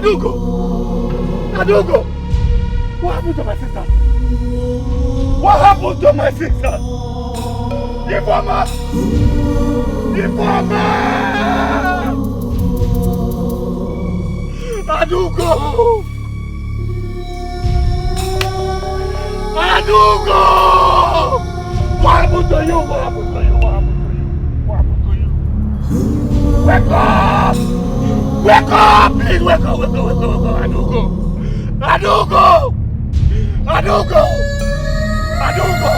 Adugo! What happened to my sister? What happened to my sister? Informer! Informer! Adugo! Adugo! What happened to you? What happened to you? What happened to you? What happened to you? Wake up! Wake up! Please wake up! Wake up! Wake up! Wake up! Adugo! Adugo! Adugo! Adugo!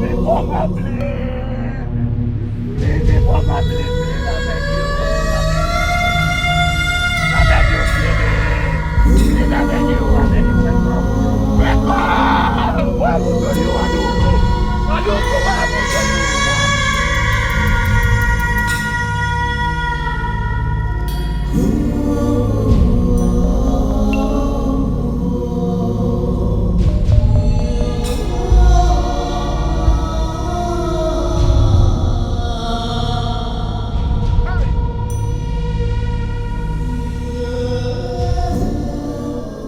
Informer, please! Please, informer, please! I beg you! I beg you! I beg you! Wake up! What happened to you, Adugo? Adugo, what happened to you?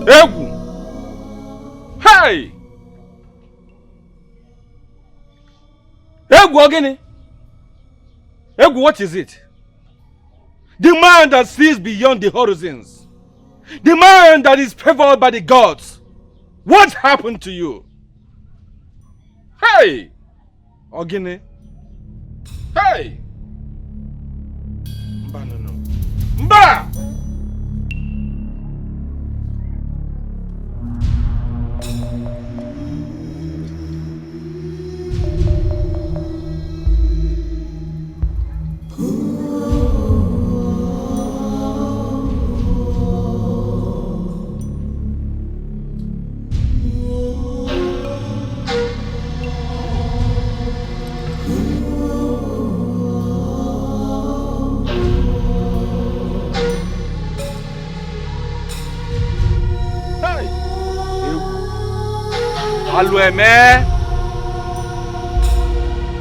Egwu! Hey! Egwu ogini? Egwu, what is it? The man that sees beyond the horizons. The man that is favored by the gods. What happened to you? Hey! Ogini? Hey! Mba no no. Mba! Alueme!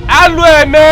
Alueme!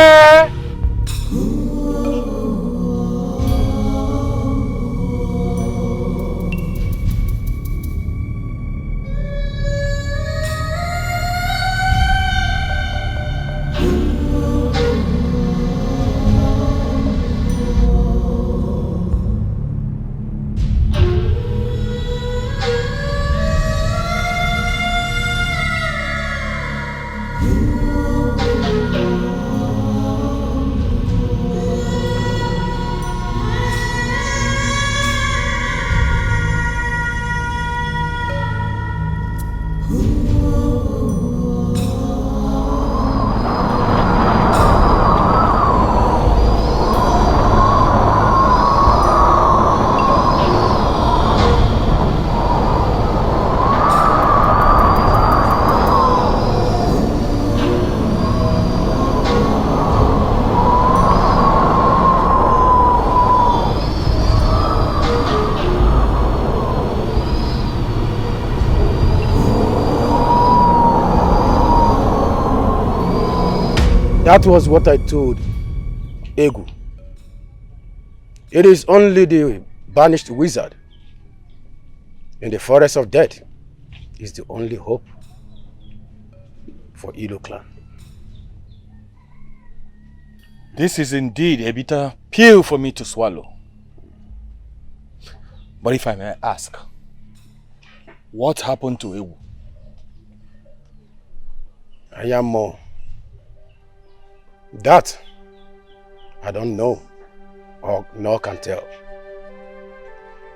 That was what I told Egu. It is only the banished wizard in the forest of death is the only hope for Edo clan. This is indeed a bitter pill for me to swallow. But if I may ask, what happened to Egu? I am more. That I don't know or nor can tell.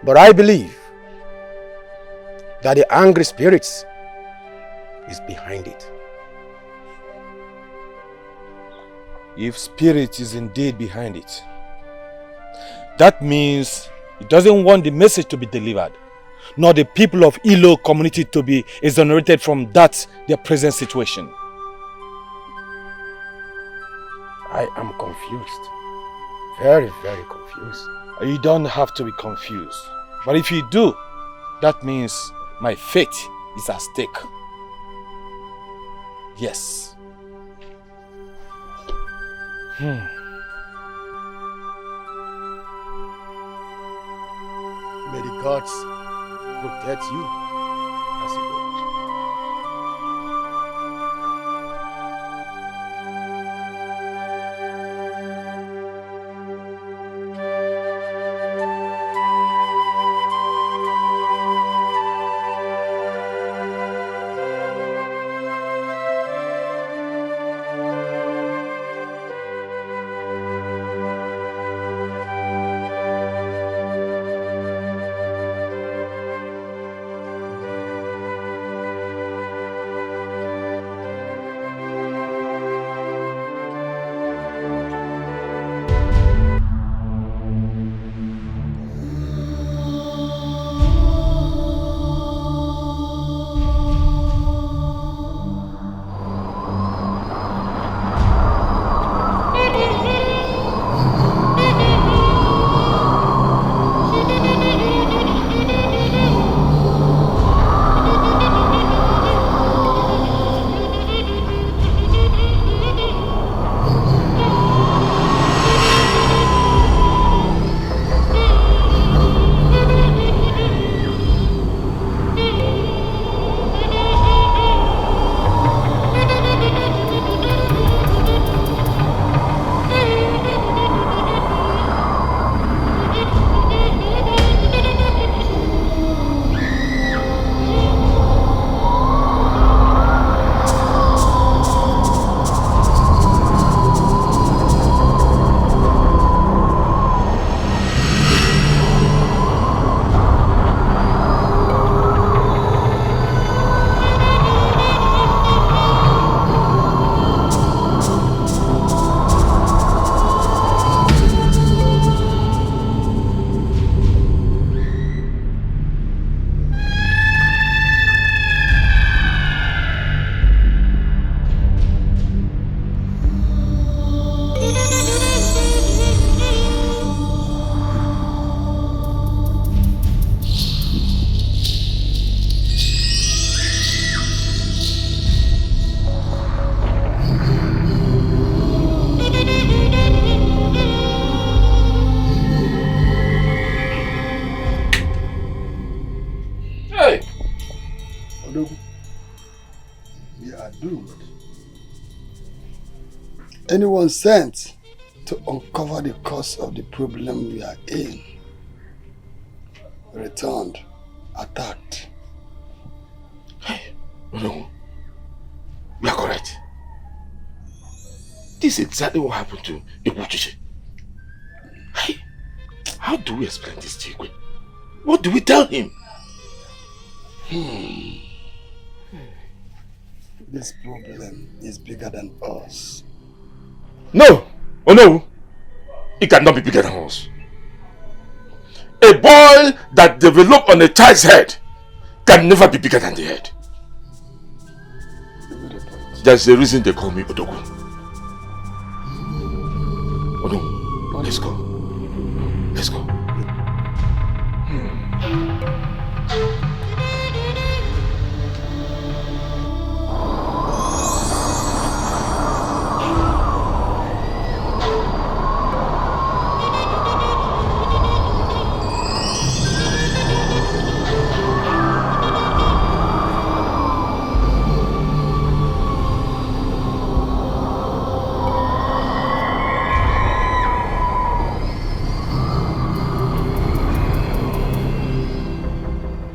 But I believe that the angry spirits is behind it. If spirit is indeed behind it, that means it doesn't want the message to be delivered, nor the people of Ilo community to be exonerated from their present situation. I am confused. Very, very confused. You don't have to be confused. But if you do, that means my fate is at stake. Yes. May the gods protect you as you go. Anyone sent to uncover the cause of the problem we are in returned, attacked. Hey, no, you are correct. This is exactly what happened to Ibuchiche. Hey, how do we explain this to Igwe? What do we tell him? This problem is bigger than us. No! Oh no! It cannot be bigger than us. A boil that develops on a child's head can never be bigger than the head. There's a reason they call me Odogu. Oh no, let's go. Let's go.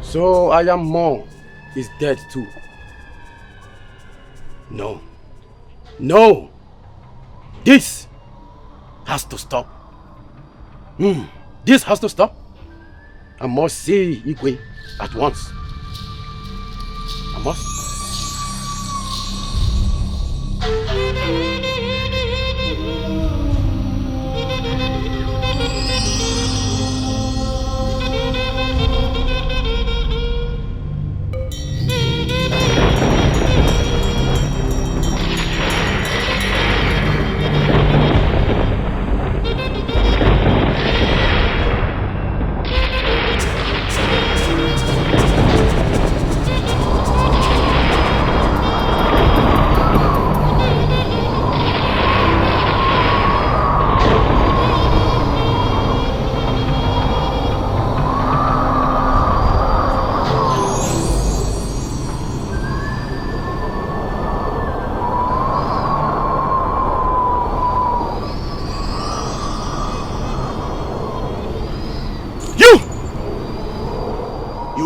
So I am Mo is dead too. No. No! This has to stop. This has to stop. I must see Igwe at once. I must.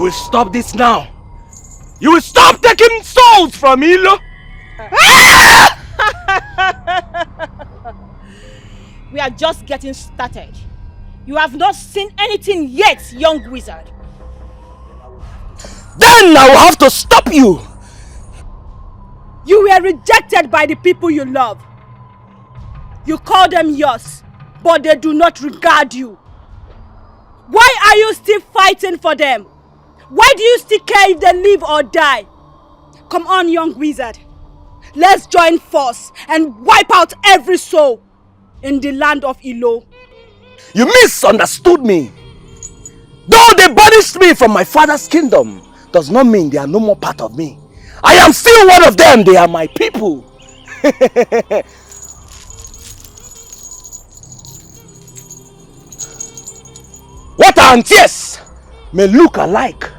will stop this now. You will stop taking souls from Ilo. We are just getting started. You have not seen anything yet, young wizard. Then I will have to stop you. You were rejected by the people you love. You call them yours, but they do not regard you. Why are you still fighting for them? Why do you still care if they live or die? Come on, young wizard. Let's join force and wipe out every soul in the land of Ilo. You misunderstood me. Though they banished me from my father's kingdom, does not mean they are no more part of me. I am still one of them. They are my people. Water and tears may look alike,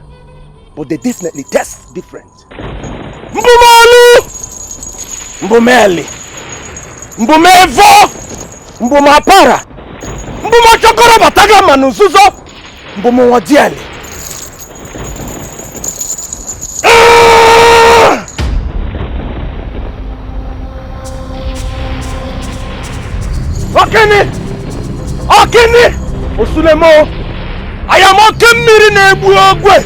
but they definitely taste different. Mbumali! Mbumeli! Mbumevo! Mbumapara! Mbumachokoro bataga manuzuzo! Mbumuwadiali! Okene! Okene! Osulemo! I am okemiri na-egbu ogwe!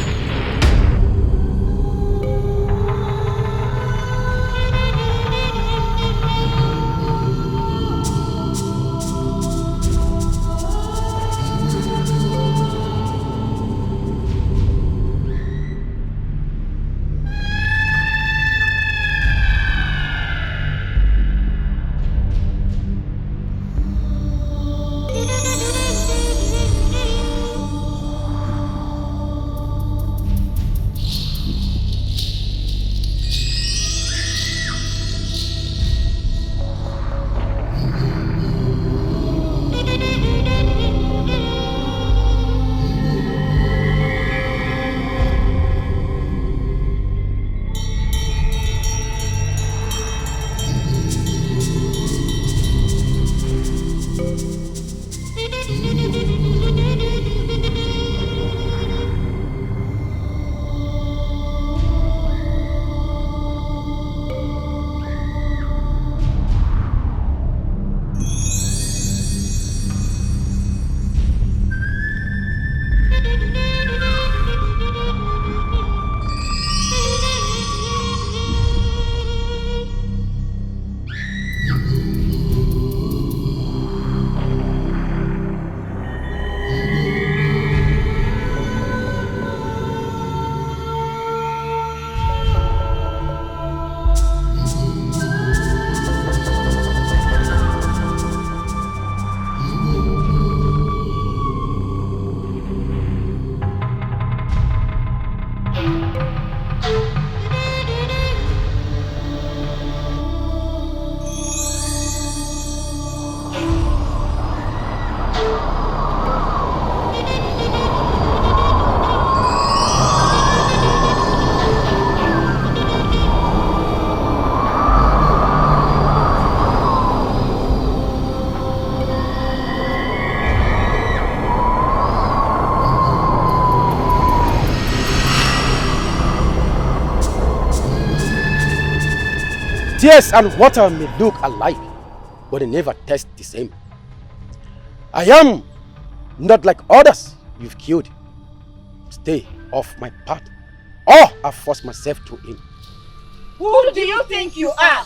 Tears and water may look alike, but they never taste the same. I am not like others you've killed. Stay off my path, or I force myself to him. Who do you think you are?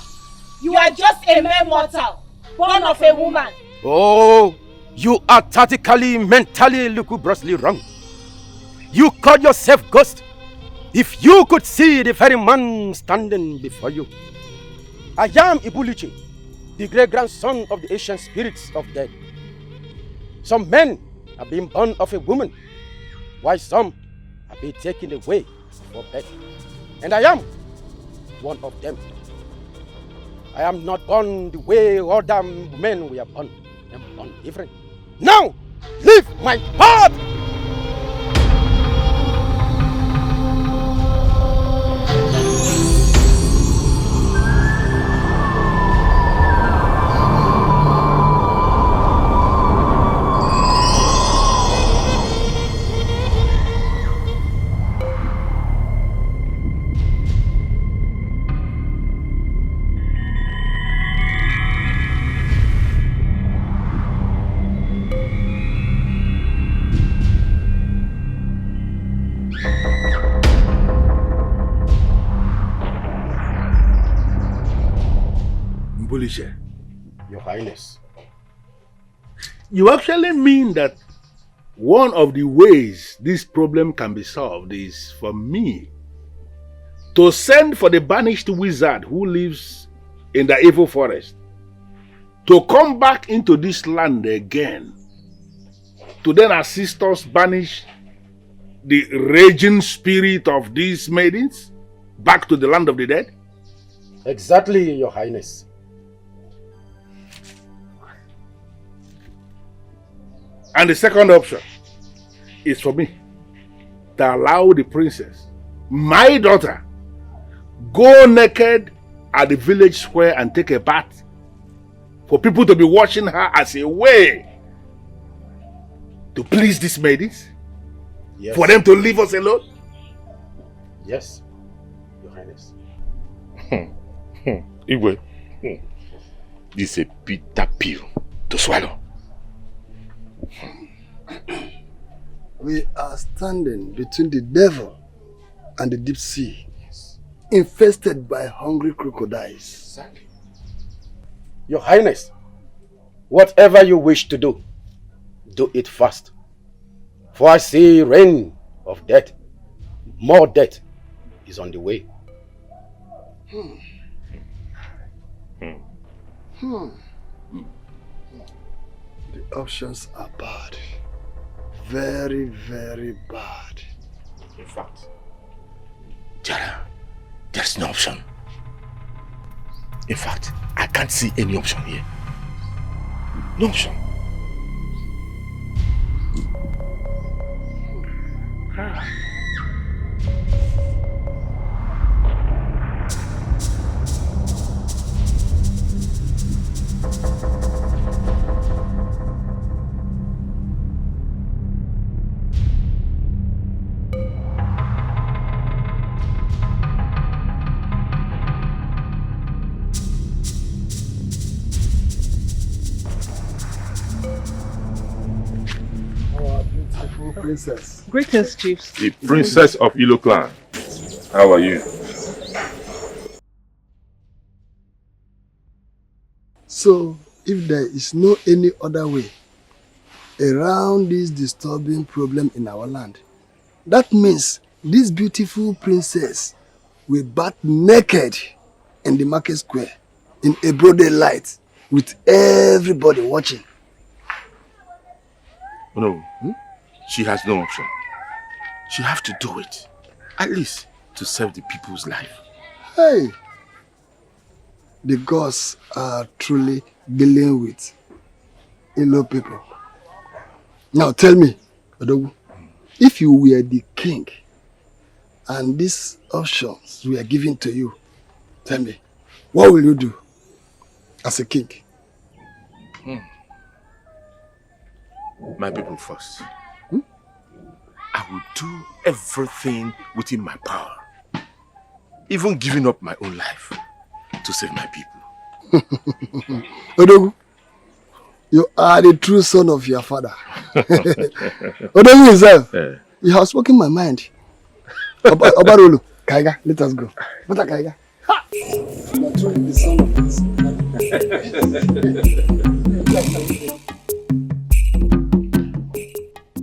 You are just a mere mortal, born of a woman. Oh, you are tactically, mentally, lugubriously wrong. You call yourself ghost. If you could see the very man standing before you. I am Ibuliche, the great-grandson of the ancient spirits of dead. Some men have been born of a woman, while some have been taken away for death. And I am one of them. I am not born the way other men were born. I am born different. Now, leave my path! Bulisha. Your Highness. You actually mean that one of the ways this problem can be solved is for me to send for the banished wizard who lives in the evil forest to come back into this land again, to then assist us banish the raging spirit of these maidens back to the land of the dead? Exactly, Your Highness. And the second option is for me to allow the princess, my daughter, go naked at the village square and take a bath for people to be watching her as a way to please these maidens? Yes. For them to leave us alone? Yes, Your Highness. Igwe, this is a bitter pill to swallow. We are standing between the devil and the deep sea, infested by hungry crocodiles. Exactly. Your Highness, whatever you wish to do it fast. For I see rain of death, more death is on the way. The options are bad. Very, very bad. In fact, Jara, there's no option. In fact, I can't see any option here. No option. Princess. Greetings, chiefs. The princess of Ilo clan. How are you? So, if there is no any other way around this disturbing problem in our land, that means this beautiful princess will bath naked in the market square in a broad daylight with everybody watching. No, she has no option. She has to do it, at least to save the people's life. Hey, the gods are truly dealing with Ilo people. Now tell me, Odogu, if you were the king and these options were given to you, tell me, what will you do as a king? My people first. I will do everything within my power, even giving up my own life to save my people. Odogu, you are the true son of your father. Odogu himself, you have spoken my mind. Obarolo, Kaiga, let us go. What a Kaiga? Ha! You are truly the son of this.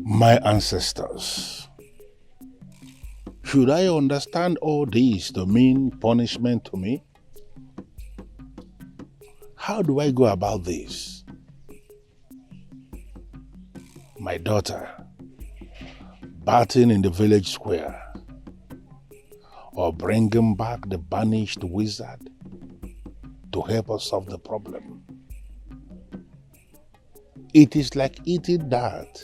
My ancestors, should I understand all this to mean punishment to me? How do I go about this? My daughter, bathing in the village square, or bringing back the banished wizard to help us solve the problem. It is like eating that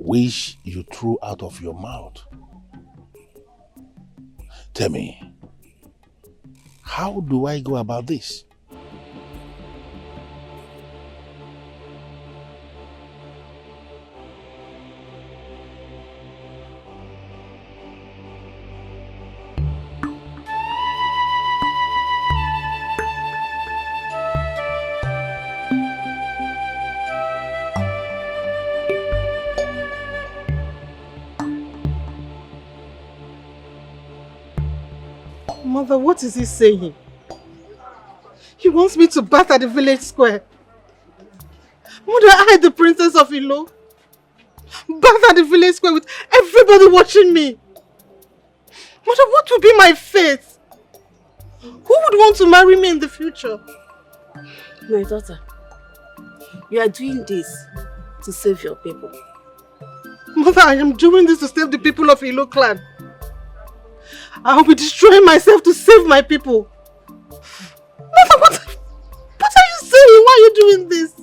which you threw out of your mouth. Tell me, how do I go about this? Mother, what is he saying? He wants me to bath at the village square. Mother, I, the princess of Ilo, bath at the village square with everybody watching me. Mother, what will be my fate? Who would want to marry me in the future? My daughter, you are doing this to save your people. Mother, I am doing this to save the people of Ilo clan. I will be destroying myself to save my people. Mother, what are you saying? Why are you doing this?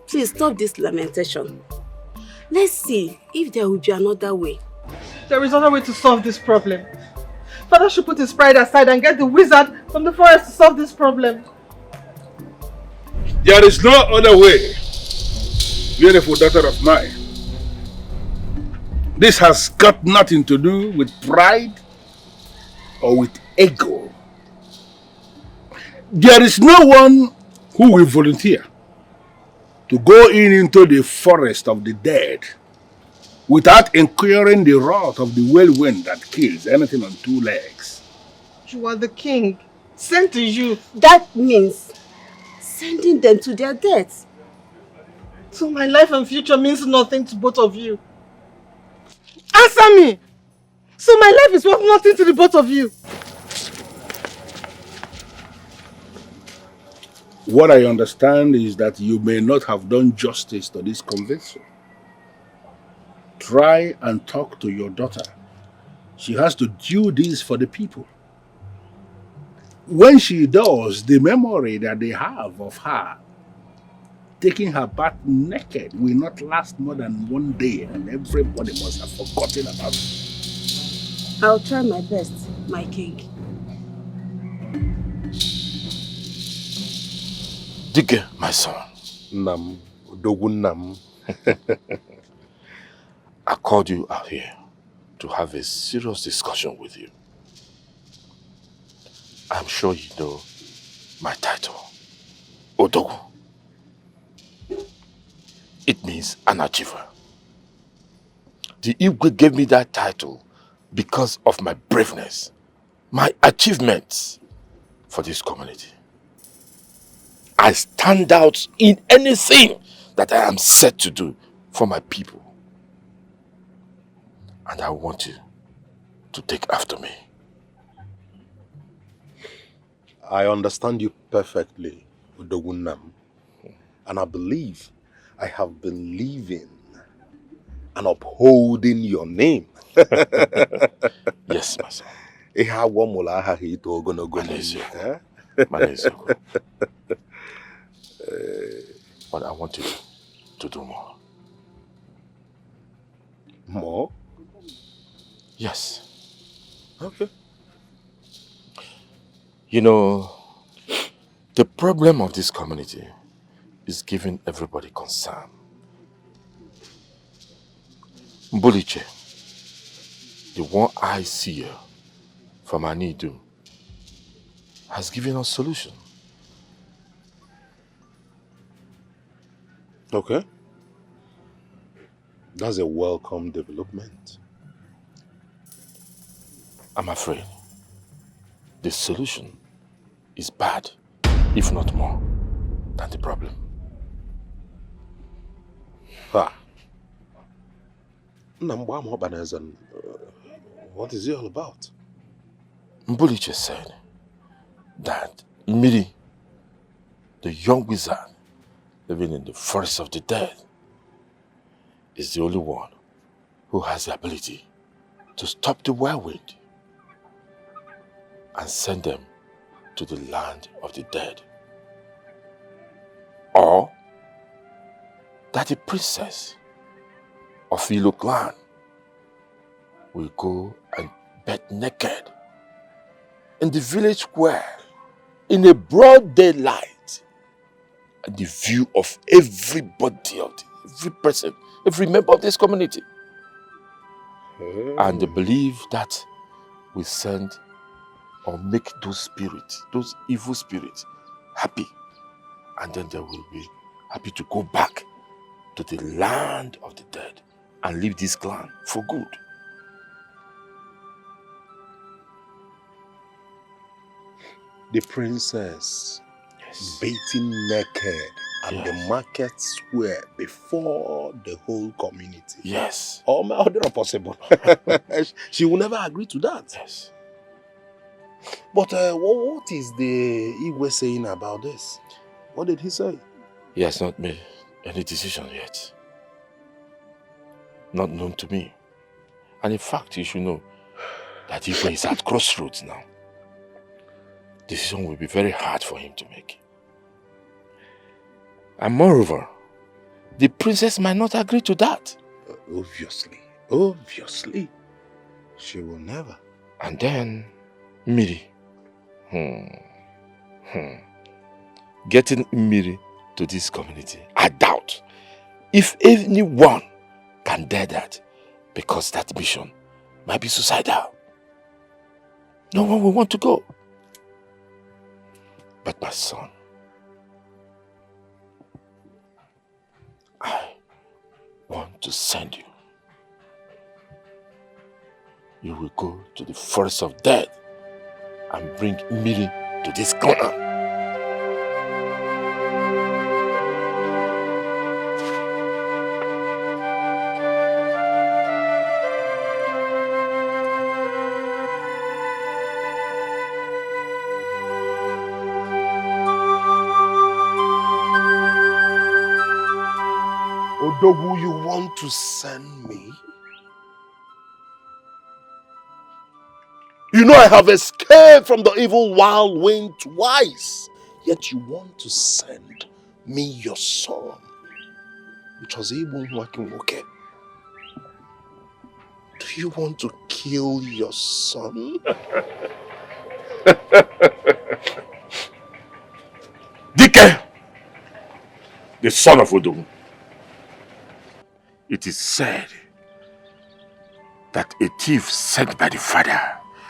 Please stop this lamentation. Let's see if there will be another way. There is another way to solve this problem. Father should put his pride aside and get the wizard from the forest to solve this problem. There is no other way, beautiful daughter of mine. This has got nothing to do with pride or with ego. There is no one who will volunteer to go into the forest of the dead without incurring the wrath of the whirlwind that kills anything on two legs. You are the king, sent to you. That means sending them to their death. So my life and future means nothing to both of you. Answer me! So my life is worth nothing to the both of you. What I understand is that you may not have done justice to this conviction. Try and talk to your daughter. She has to do this for the people. When she does, the memory that they have of her taking her bath naked will not last more than one day, and everybody must have forgotten about it. I'll try my best, my king. Dikeh, my son. Nam, Dogun Nam. I called you out here to have a serious discussion with you. I'm sure you know my title, Odogu. It means an achiever. The Igwe gave me that title because of my braveness, my achievements for this community. I stand out in anything that I am set to do for my people. And I want you to take after me. I understand you perfectly, Udogunam. And I believe I have been living and upholding your name. Yes, my son. But I want you to do more. More? Yes. Okay. You know, the problem of this community is giving everybody concern. Mbuliche, the one-eye seer from Ini Edo, has given us solution. Okay. That's a welcome development. I'm afraid the solution is bad, if not more, than the problem. What is it all about? Mbuliche said that Miri, the young wizard living in the forest of the dead, is the only one who has the ability to stop the whirlwind and send them to the land of the dead. Or that the princess of Ilo clan will go and bathe naked in the village square in a broad daylight, and the view of everybody, every person, every member of this community. And they believe that we send or make those spirits, those evil spirits, happy. And then they will be happy to go back to the land of the dead and leave this clan for good. the princess beaten naked at the market square before the whole community. Yes. All my other are possible. She will never agree to that. Yes. But what is the Igwe saying about this? What did he say? He has not made any decision yet. Not known to me. And in fact, you should know that Igwe is at crossroads now. Decision will be very hard for him to make. And moreover, the princess might not agree to that. Obviously. She will never. And then, Miri. Getting Miri to this community, I doubt if anyone can dare that, because that mission might be suicidal. No one will want to go. But my son, I want to send you. You will go to the forest of death and bring Miri to this corner. Odogu, you want to send me? You know I have escaped from the evil wild wind twice. Yet you want to send me your son. Which was even working okay. Do you want to kill your son? Dikeh, the son of Odogu. It is said that a thief sent by the father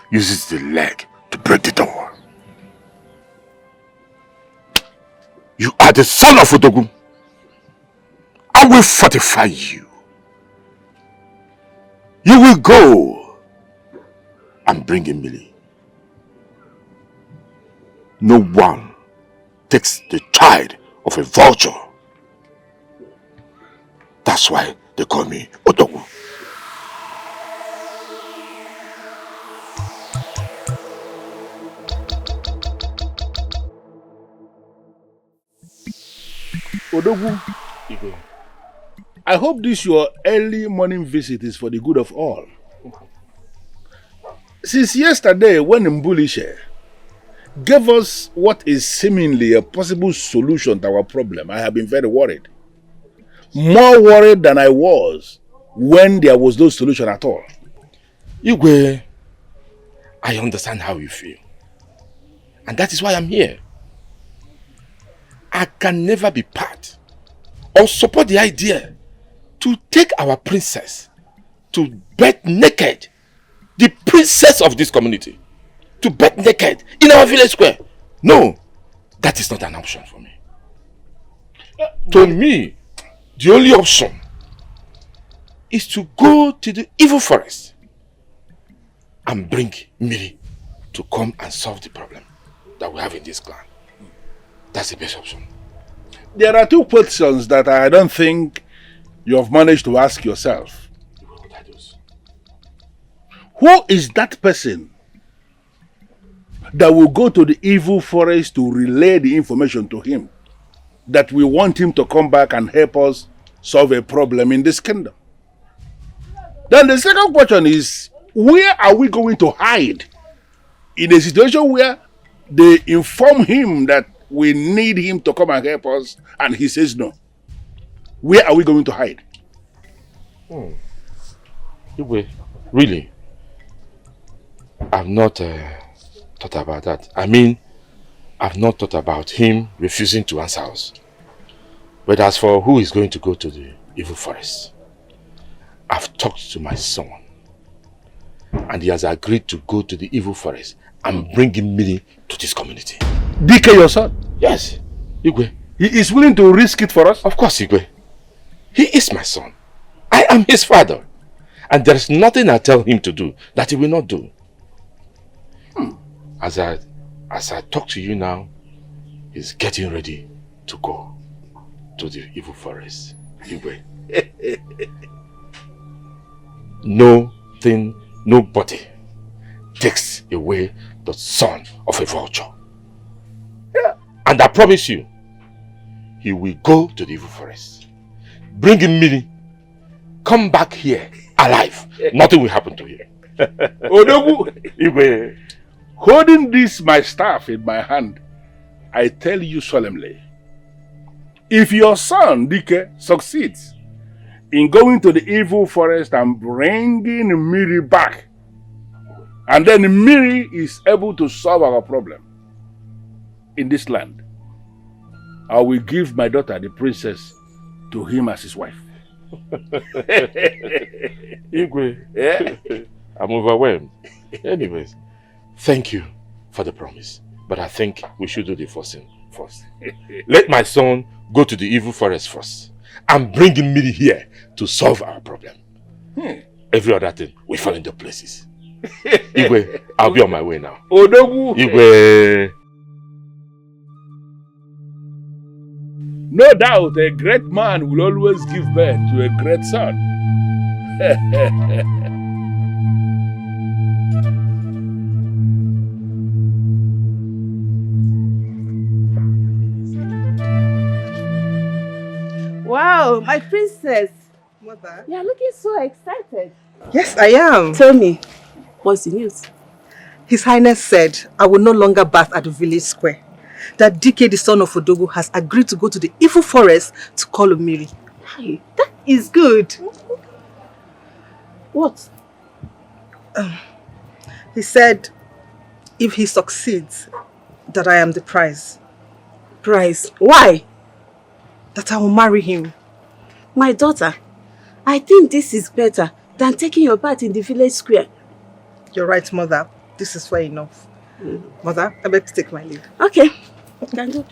uses the leg to break the door. You are the son of Odogu. I will fortify you. You will go and bring Emily. No one takes the child of a vulture. That's why they call me Odogu. Odogu, I hope this your early morning visit is for the good of all. Since yesterday, when Mbulishe gave us what is seemingly a possible solution to our problem, I have been very worried. More worried than I was when there was no solution at all. Igwe, I understand how you feel. And that is why I'm here. I can never be part or support the idea to take our princess to bed naked, the princess of this community, to bed naked in our village square. No, that is not an option for me. To me, the only option is to go to the evil forest and bring Miri to come and solve the problem that we have in this clan. That's the best option. There are two questions that I don't think you have managed to ask yourself. What are those? Who is that person that will go to the evil forest to relay the information to him that we want him to come back and help us solve a problem in this kingdom? Then the second question is, where are we going to hide in a situation where they inform him that we need him to come and help us and he says no? Where are we going to hide? Really? I've not thought about that. I mean, I've not thought about him refusing to answer us. But as for who is going to go to the evil forest, I've talked to my son. And he has agreed to go to the evil forest and bring Miri to this community. Dikeh, your son? Yes, Igwe. He is willing to risk it for us? Of course, Igwe. He is my son. I am his father. And there is nothing I tell him to do that he will not do. As I as I talk to you now, he's getting ready to go to the evil forest. Igwe. Nobody takes away the son of a vulture. Yeah. And I promise you, he will go to the evil forest. Bring him Miri. Come back here alive. Nothing will happen to him. Odogu, Igwe, holding this my staff in my hand, I tell you solemnly, if your son Dikeh succeeds in going to the evil forest and bringing Miri back, and then Miri is able to solve our problem in this land, I will give my daughter, the princess, to him as his wife. Igwe, I'm overwhelmed. Anyways, thank you for the promise, but I think we should do the first thing first. Let my son go to the evil forest first and bring him Miri here to solve our problem. Every other thing will fall into places. Igwe, I'll be on my way now. Odogu! Igwe! No doubt a great man will always give birth to a great son. Wow, my princess. Mother? You're looking so excited. Yes, I am. Tell me, what's the news? His Highness said I will no longer bath at the village square. That Dikeh, the son of Odogu, has agreed to go to the evil forest to call Miri. Hey, that is good. What? He said if he succeeds, that I am the prize. Prize? Why? That I will marry him. My daughter, I think this is better than taking your bath in the village square. You're right, Mother. This is fair enough. Mother, I beg to take my leave. Okay. Can do.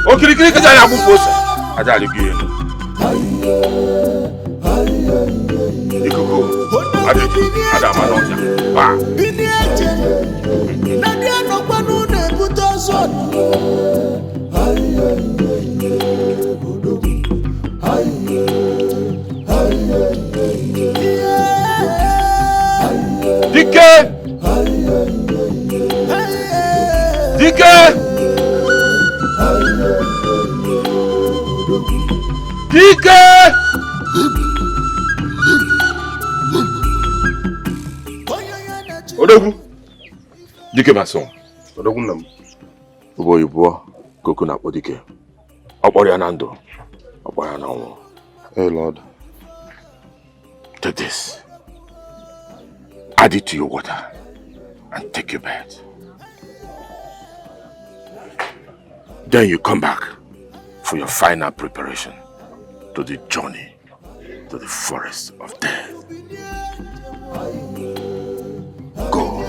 Okirikiri kaja ya buposa. Aja aligi. Ikuku. Ada manonya. Ba. Nadia no kwanu ne butoso. Dikeh! Dikeh! Dikeh! Odogu! Dikeh my son. Odogu nam. Ubo ibuo koko na Dikeh. Okpori anando. Okpori ananwo. Hey Lord. Take this. Add it to your water and take your bath. Then you come back for your final preparation to the journey to the forest of death. Go.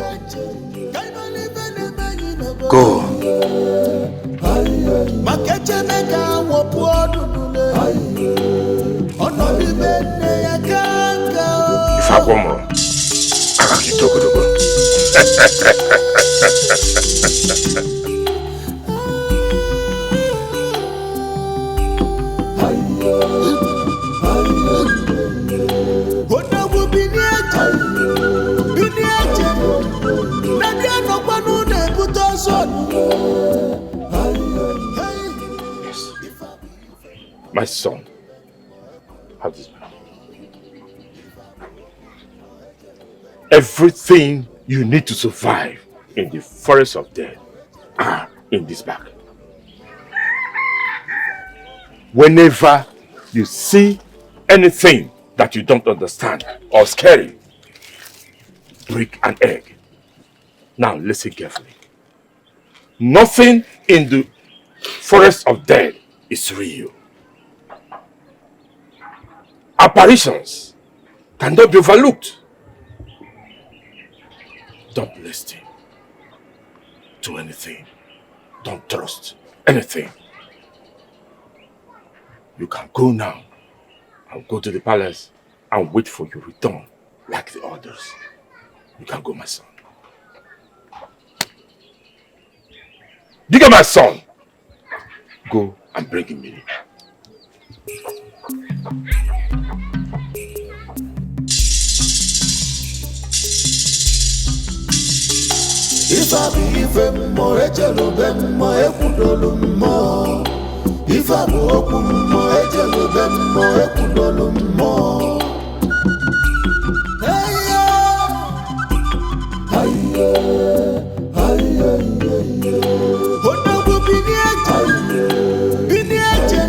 Go. If I come wrong, you talk to the Yes. My son, have this back. Everything you need to survive in the forest of death are in this bag. Whenever you see anything that you don't understand or scary, break an egg. Now listen carefully. Nothing in the forest of death is real. Apparitions cannot be overlooked. Stop listening to anything. Don't trust anything. You can go now. I'll go to the palace and wait for your return like the others. You can go, my son. Dikeh, my son! Go and bring him in. If I be even more, ejelo ben more, ekudolu more. If I go open more, ejelo ben more, ekudolu more. Hey yeah, hey yeah. Oda go biniaje.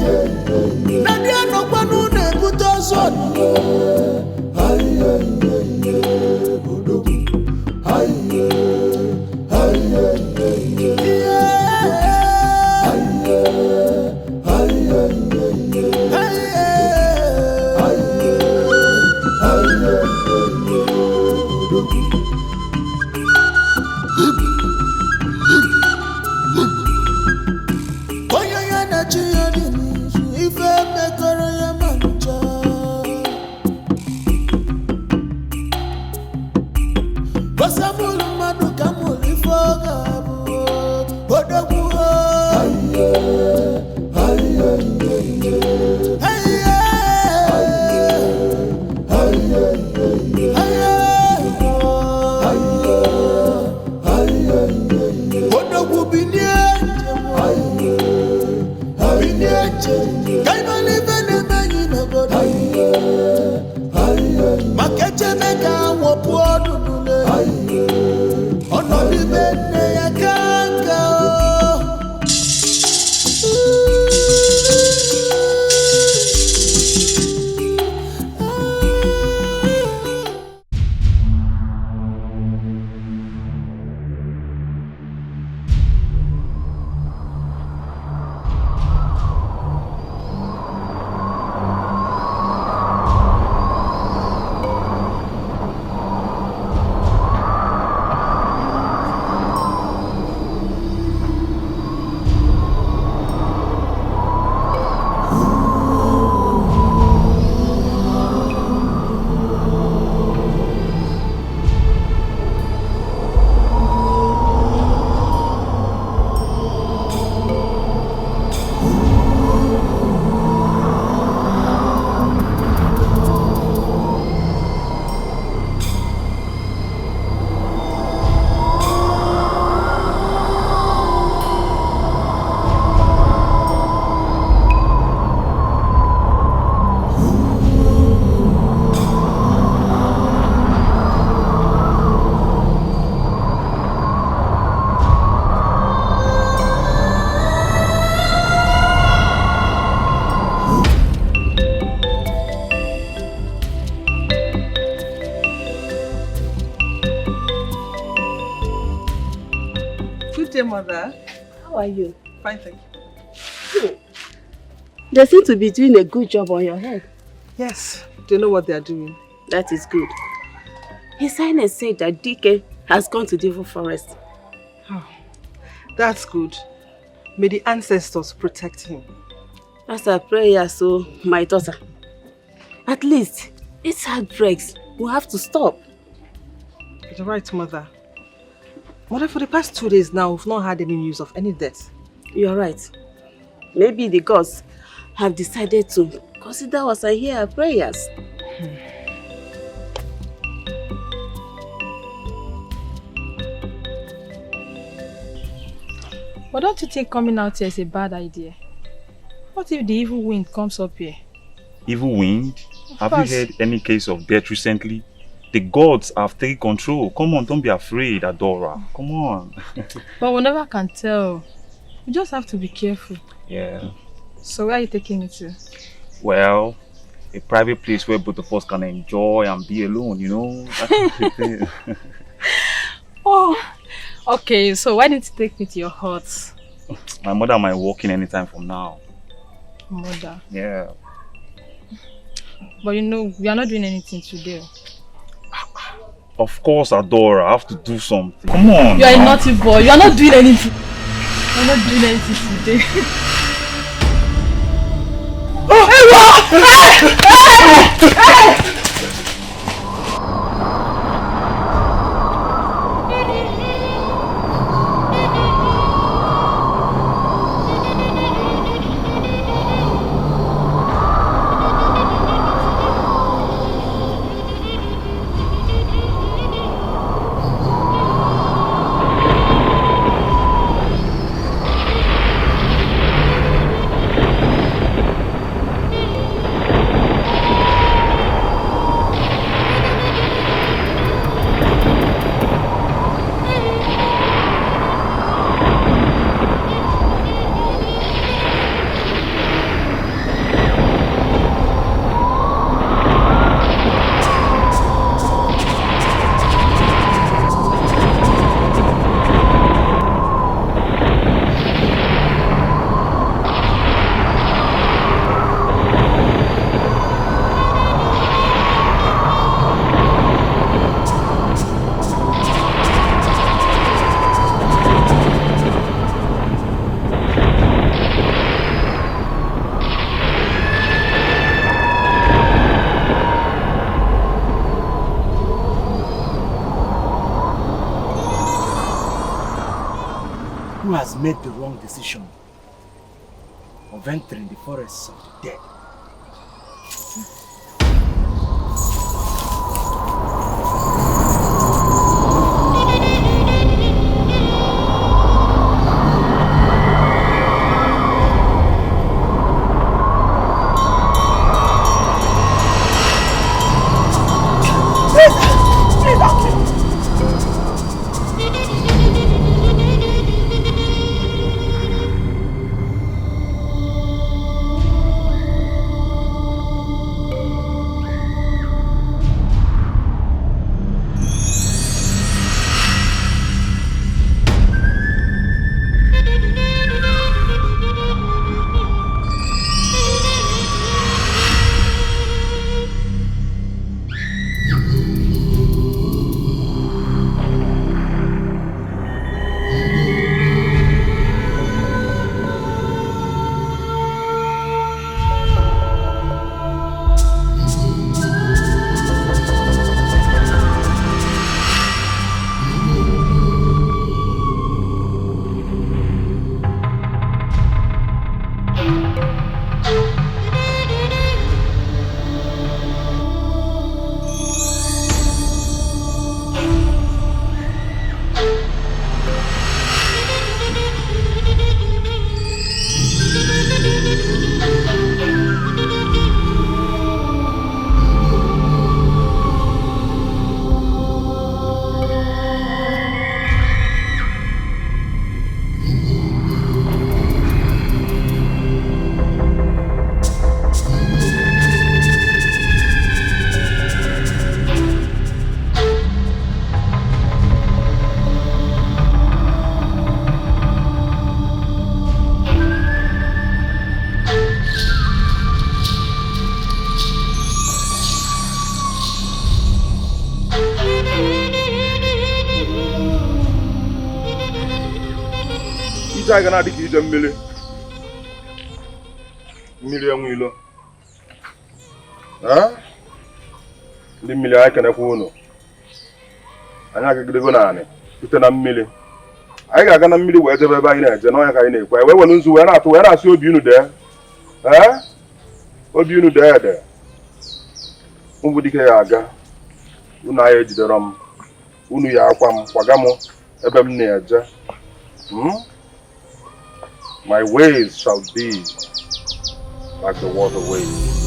Nadia no kwanu ne buto son. Hey yeah, Oda. Hey Mother. How are you? Fine, thank you. They seem to be doing a good job on your head. Yes, they know what they are doing. That is good. His Highness said that Dikeh has gone to the evil forest. Oh, that's good. May the ancestors protect him. That's our prayer, so my daughter. At least, its heartbreaks will have to stop. You're right, Mother. Mother, for the past 2 days now, we've not had any news of any death. You're right. Maybe the gods have decided to consider us and hear our prayers. But don't you think coming out here is a bad idea? What if the evil wind comes up here? Evil wind? Have you heard any case of death recently? The gods have taken control. Come on, don't be afraid, Adora. Come on. But we never can tell. We just have to be careful. Yeah. So where are you taking me to? Well, a private place where both of us can enjoy and be alone, you know? Oh, okay. So why didn't you take me to your hut? My mother might walk in anytime from now. Mother? Yeah. But you know, we are not doing anything today. Of course, Adora, I have to do something. Come on. You are a naughty boy. You are not doing anything. You are not doing anything today. Who has made the wrong decision of entering the forests of the dead? I gonna dig you mmiri enwe ilo ndị mmiri anyị kenekwa unu anyị agagidego naanị site na mmiri anyị ga-aga na mmiri wee jebe ebe anyị na-eje n'ọnya ka anyị na-ekwe wee were nzu wee na-atụ wee na-asị obi unu dee obi unu dee ede mbụ dike ya aga unu anyị ejidere m unu ya akwa m kwaga m ebe m na-eje My ways shall be like the waterways.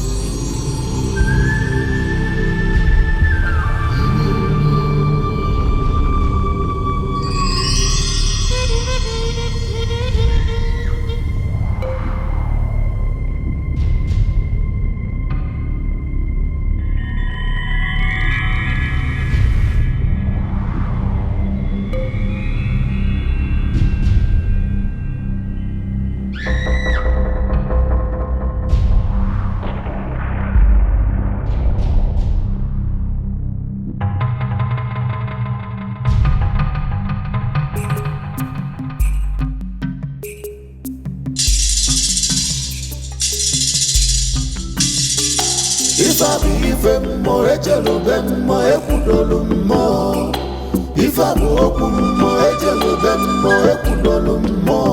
Ifa bụ ife mmụọ ejelube mmụọ ekwudolu mmụọ. Ifa bụ okwu mmụọ ejelube mmụọ ekwudolu mmụọ.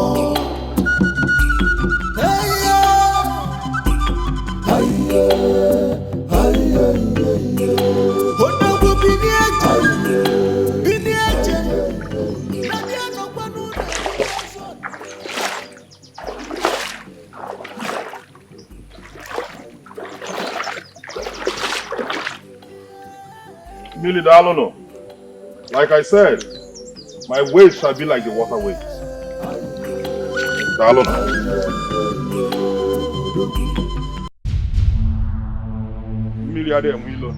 Odogwu bini eje bini eje nadi anọkwa n'ụlọ. Millie Dalono, like I said, my ways shall be like the waterways. Dalono. Millie Ade and Willow.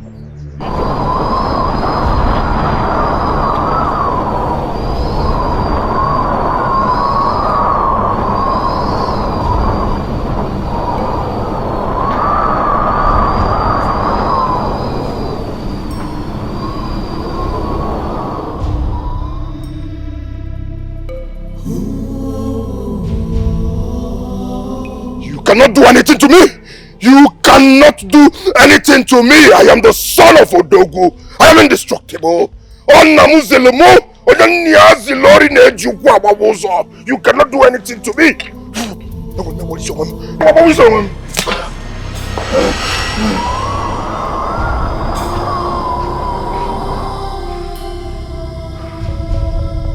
Cannot do anything to me. You cannot do anything to me. I am the son of Odogu. I am indestructible. You cannot do anything to me.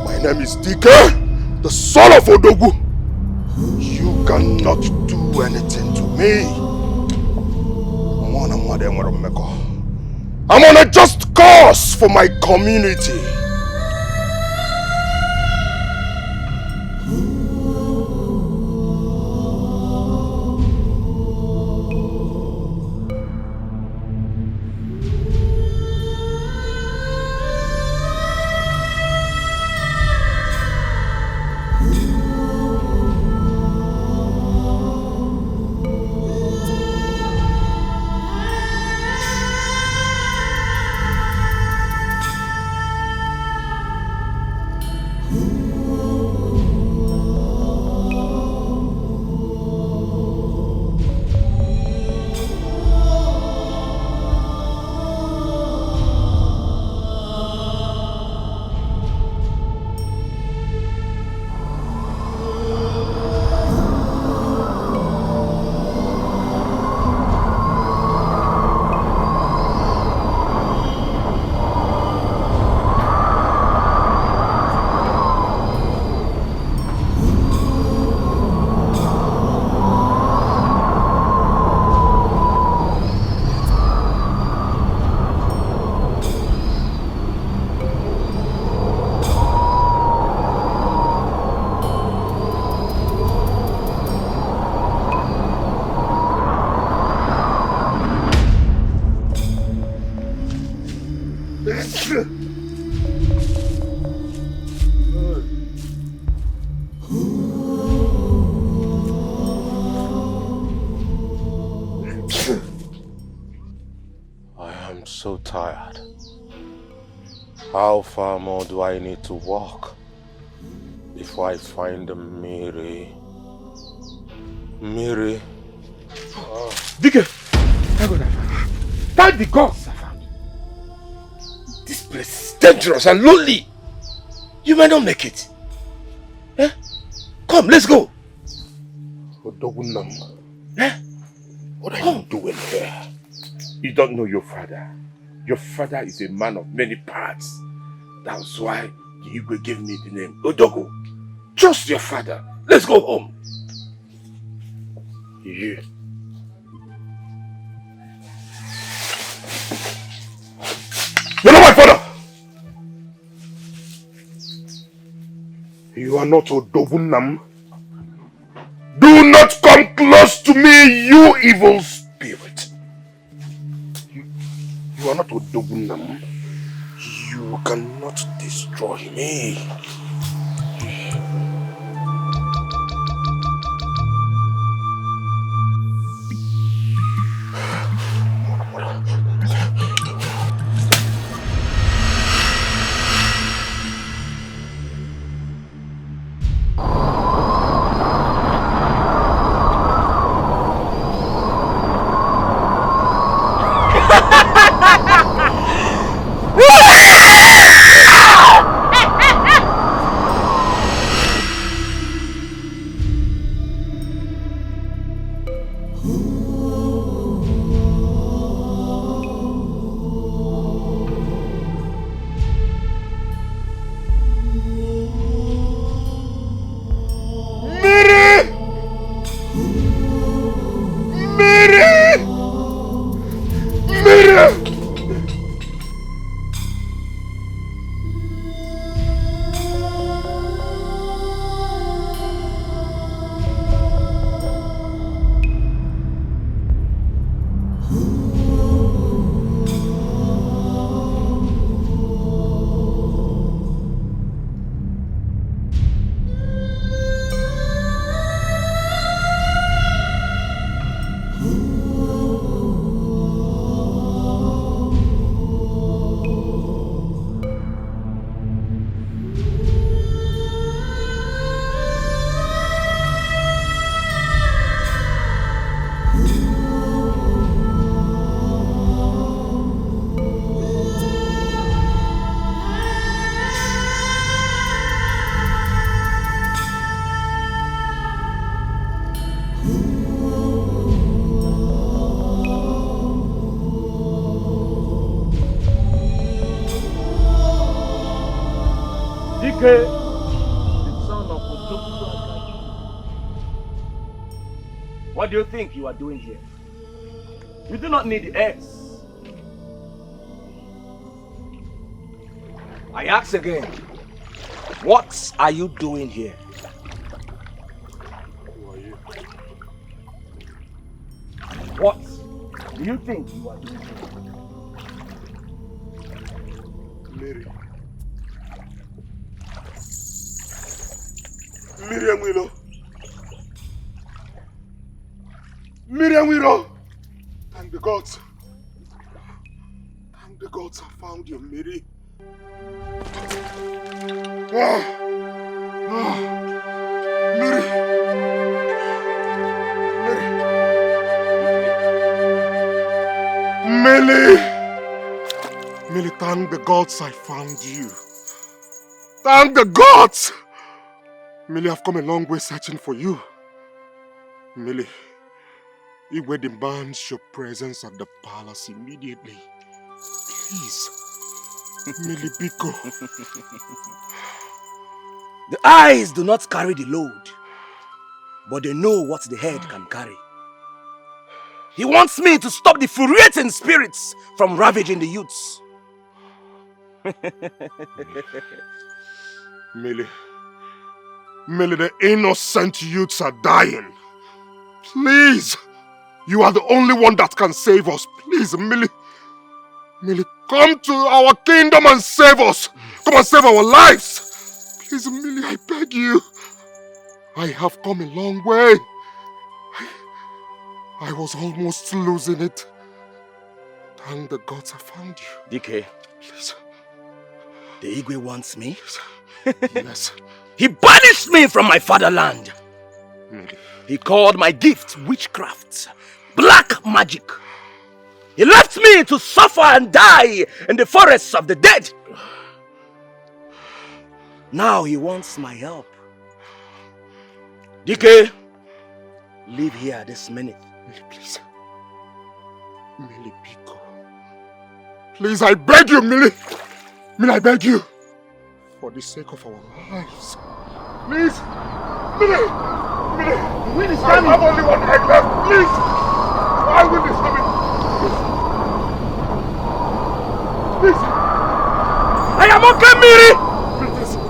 My name is Dikeh, the son of Odogu. You cannot do anything to me. I'm on a just cause for my community. So tired. How far more do I need to walk before I find the Miri? Miri? Dikeh! Thank the gods! This place is dangerous and lonely. You might not make it. Eh? Come, let's go. Odogunam. Eh? What are you doing here? You don't know your father. Your father is a man of many parts. That's why the Igwe gave me the name Odogu. Trust your father. Let's go home. You. You're not my father. You are not Odogunam. Do not come close to me, you evil spirit. You are not Odogunam. You cannot destroy me. Dikeh, the son of Otoku. What do you think you are doing here? You do not need the eggs. I ask again, what are you doing here? Who are you? What do you think you are doing here? Mary. Miriam Willow. Miriam Willow. Thank the gods. Thank the gods I found you, Mary. Mary. Millie, thank the gods I found you. Thank the gods! Millie, I've come a long way searching for you. Millie, Igwe demands your presence at the palace immediately. Please. Millie Biko. The eyes do not carry the load, but they know what the head can carry. He wants me to stop the infuriating spirits from ravaging the youths. Millie, the innocent youths are dying. Please, you are the only one that can save us. Please, Millie, come to our kingdom and save us. Come and save our lives. Please, Millie, I beg you. I have come a long way. I was almost losing it. Thank the gods I found you. Dikeh. Please. The Igwe wants me? Yes. He banished me from my fatherland. He called my gift witchcraft, black magic. He left me to suffer and die in the forests of the dead. Now he wants my help. Dikeh, leave here this minute. Millie, please. Millie Biko. Please, I beg you, Millie. Millie, I beg you. For the sake of our lives. Please. Millie. The wind is coming. I have only one egg left. Please. My wind is coming. Please. I am okay, Miri.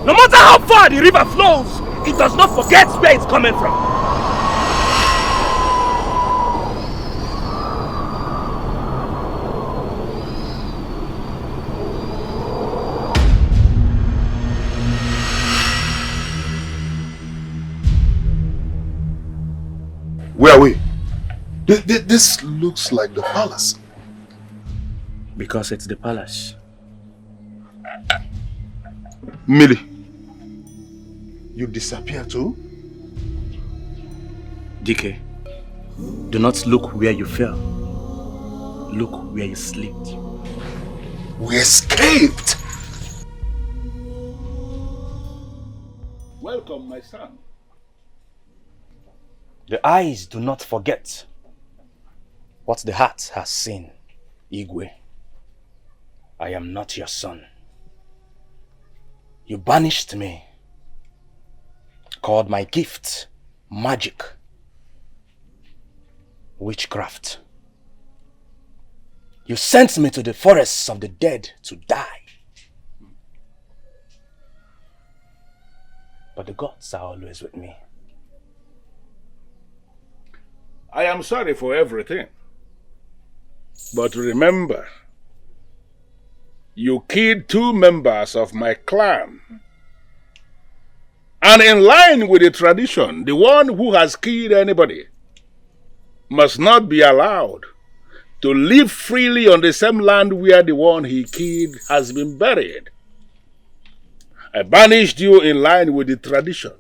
No matter how far the river flows, it does not forget where it's coming from. Where are we? This looks like the palace. Because it's the palace. Millie, you disappear too? Dikeh, do not look where you fell. Look where you slipped. We escaped! Welcome, my son. The eyes do not forget what the heart has seen, Igwe. I am not your son. You banished me, called my gift magic, witchcraft. You sent me to the forests of the dead to die. But the gods are always with me. I am sorry for everything. But remember, you killed 2 members of my clan. And in line with the tradition, the one who has killed anybody must not be allowed to live freely on the same land where the one he killed has been buried. I banished you in line with the tradition.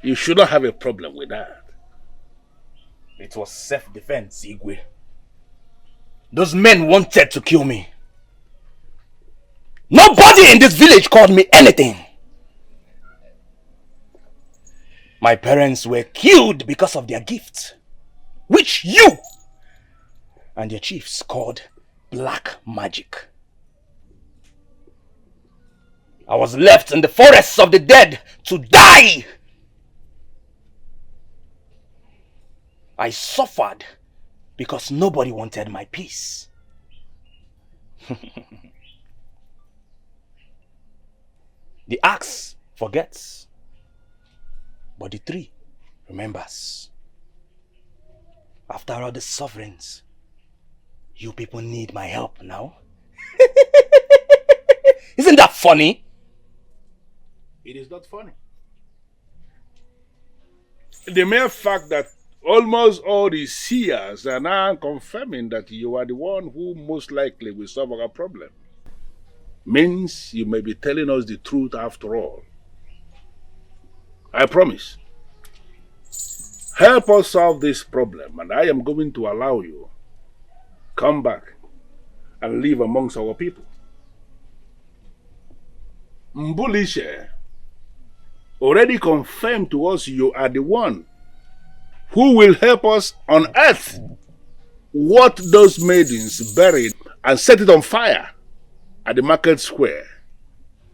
You shouldn't have a problem with that. It was self-defense, Igwe. Those men wanted to kill me. Nobody in this village called me anything. My parents were killed because of their gift, which you and your chiefs called black magic. I was left in the forests of the dead to die. I suffered because nobody wanted my peace. The axe forgets, but the tree remembers. After all the sufferings, you people need my help now. Isn't that funny? It is not funny. The mere fact that almost all the seers are now confirming that you are the one who most likely will solve our problem means you may be telling us the truth after all. I promise. Help us solve this problem and I am going to allow you come back and live amongst our people. Mbulishe already confirmed to us you are the one who will help us unearth what those maidens buried and set it on fire at the market square,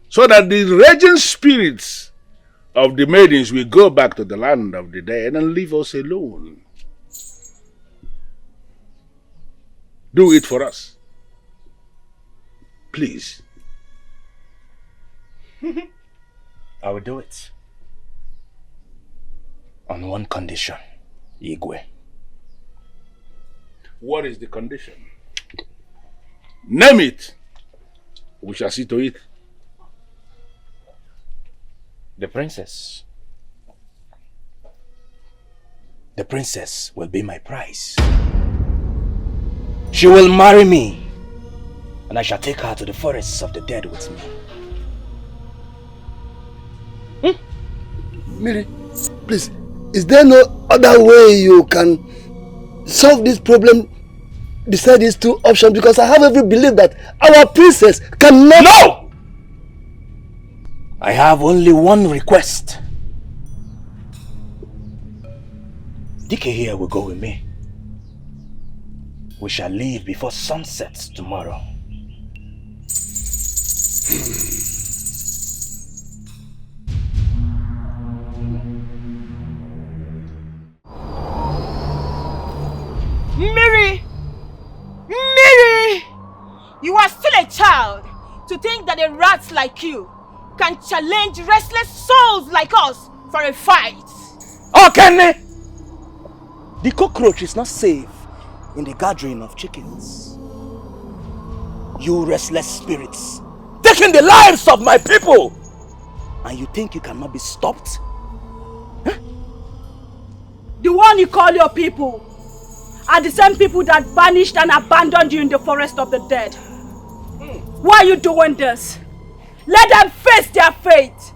so that the raging spirits of the maidens will go back to the land of the dead and leave us alone. Do it for us. Please. I will do it. On one condition, Igwe. What is the condition? Name it. We shall see to it. The princess. The princess will be my prize. She will marry me, and I shall take her to the forests of the dead with me. Miri, please, is there no other way you can solve this problem besides these two options? Because I have every belief that our princess cannot... No! I have only one request. Dikeh here will go with me. We shall leave before sunset tomorrow. Miri! Miri! You are still a child to think that a rat like you can challenge restless souls like us for a fight. Okay! The cockroach is not safe in the gathering of chickens. You restless spirits, taking the lives of my people! And you think you cannot be stopped? Huh? The one you call your people are the same people that banished and abandoned you in the forest of the dead. Why are you doing this? Let them face their fate!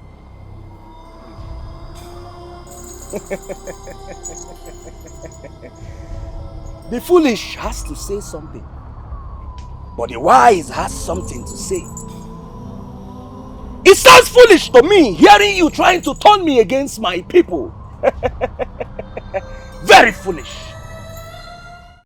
The foolish has to say something, but the wise has something to say. It sounds foolish to me hearing you trying to turn me against my people. Very foolish.